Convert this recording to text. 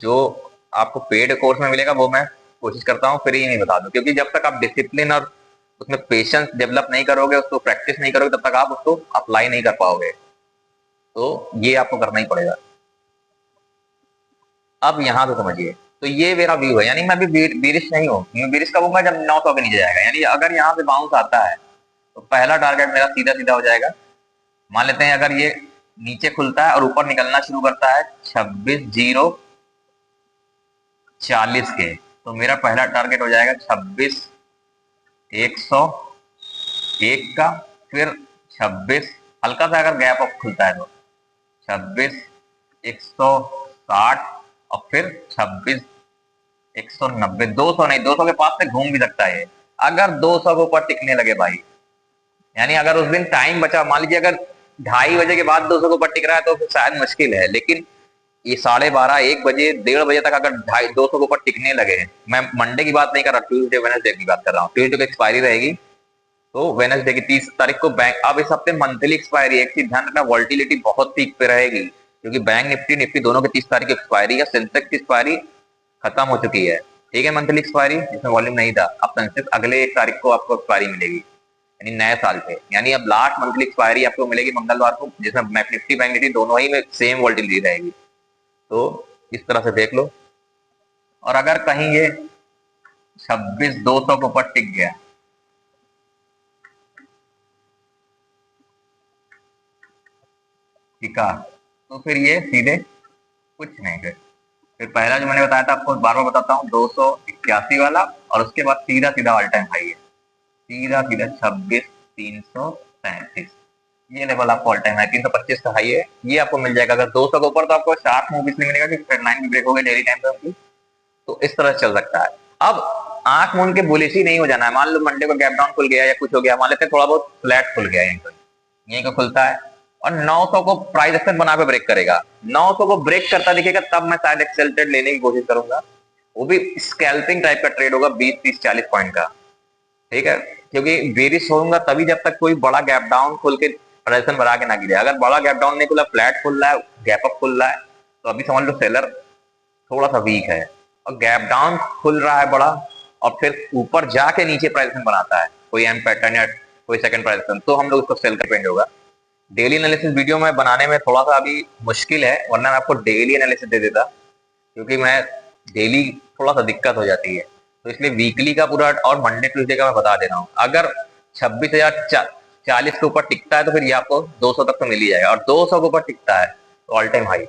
जो आपको paid course में मिलेगा वो मैं कोशिश करता हूँ फ्री नहीं बता दूं, क्योंकि जब तक आप डिसिप्लिन और उसमें पेशेंस डेवलप नहीं करोगे, उसको प्रैक्टिस नहीं करोगे, तब तक आप उसको अप्लाई नहीं कर पाओगे। तो ये आपको करना ही पड़ेगा। अब यहाँ से समझिए, तो ये मेरा व्यू है, यानी मैं भी बीरिश नहीं हूँ। मैं बीरिश कब होऊंगा? जब 900 के नीचे जाएगा, यानी अगर यहाँ से बाउंस आता है तो पहला टारगेट मेरा सीधा सीधा हो जाएगा। मान लेते हैं अगर ये नीचे खुलता है और ऊपर निकलना शुरू करता है 26,040 के, तो मेरा पहला टारगेट हो जाएगा 26,101 का। फिर 26, हल्का सा अगर गैप अप खुलता है तो 26,160, और फिर 26,190। 200 नहीं, 200 के पास से घूम भी सकता है। अगर 200 के ऊपर टिकने लगे भाई, यानी अगर उस दिन टाइम बचा, मान लीजिए अगर 2:30 बजे के बाद 200 के ऊपर टिक रहा है तो फिर शायद मुश्किल है, लेकिन ये 12:30, 1 बजे, 1:30 बजे तक अगर 200 के ऊपर टिकने लगे हैं, मैं मंडे की बात नहीं कर रहा, ट्यूजडे वेडनेसडे की बात कर रहा हूँ। ट्यूजडे को एक्सपायरी रहेगी, तो वेडनेसडे की 30 तारीख को बैंक, अब इस हफ्ते मंथली एक्सपायरी। एक चीज ध्यान रखना, वॉल्टिलिटी बहुत पीक पे रहेगी, क्योंकि बैंक निफ्टी दोनों की 30 तारीख की एक्सपायरी है। सेंसेक्स की एक्सपायरी खत्म हो चुकी है, ठीक है, मंथली एक्सपायरी जिसमें वॉल्यूम नहीं था। अब सेंसेक्स अगले 1 तारीख को आपको एक्सपायरी मिलेगी, यानी नए साल पे, यानी अब लास्ट मंथली एक्सपायरी आपको मिलेगी मंगलवार को, जिसमें निफ्टी बैंक निफ्टी दोनों ही में सेम वॉल्टिलिटी रहेगी। तो इस तरह से देख लो। और अगर कहीं ये 26,200 के ऊपर टिक गया, टिका, तो फिर ये सीधे कुछ नहीं। फिर पहला जो मैंने बताया था आपको, बार बार बताता हूँ, 281 वाला, और उसके बाद सीधा सीधा ऑल टाइम हाई है, सीधा सीधा 26,335। ये लेवल आपको ऑल टाइम है, 325 का हाई है, ये आपको मिल जाएगा। अगर 200 के ऊपर तो आपको शार्प मूव इसलिए मिलेगा कि ट्रेंड लाइन भी ब्रेक हो गई डेली टाइम पे, तो इस तरह चल सकता है। अब आंख मूंद के बुलिश ही नहीं हो जाना है। मान लो मंडे को गैप डाउन खुल गया या कुछ हो गया, मान लेते हैं थोड़ा बहुत फ्लैट खुल गया, यहीं को खुलता है और 900 को प्राइस एक्शन बना के ब्रेक करेगा, 900 को ब्रेक करता दिखेगा, तब मैं शायद एक्सेल ट्रेड लेने की कोशिश करूंगा। वो भी स्कैल्पिंग टाइप का ट्रेड होगा, 20, 30, 40 पॉइंट का, ठीक है, क्योंकि बेरिश होऊंगा तभी जब तक कोई बड़ा गैप डाउन खुल के प्रदर्शन बढ़ा के ना गिरे। अगर बड़ा गैप डाउन नहीं खुला, फ्लैट खुल रहा है, गैप अप खुल रहा है, तो अभी समझ लो सेलर थोड़ा सा वीक है। और गैप डाउन खुल रहा है बड़ा, और फिर ऊपर जाके नीचे प्राइस बनाता है कोई एम पैटर्न या कोई सेकंड प्राइस, तो हम लोग उसको सेल कर पेंड होगा। डेली एनालिसिस वीडियो में बनाने में थोड़ा सा अभी मुश्किल है, वरना मैं आपको डेली एनालिसिस दे देता, क्योंकि मैं डेली थोड़ा सा दिक्कत हो जाती है, तो इसलिए वीकली का पूरा और मंडे ट्यूसडे का मैं बता दे रहा हूँ। अगर 26,040 के ऊपर टिकता है तो फिर ये आपको 200 तक तो मिल ही जाएगा, और 200 के ऊपर टिकता है तो ऑल टाइम हाई।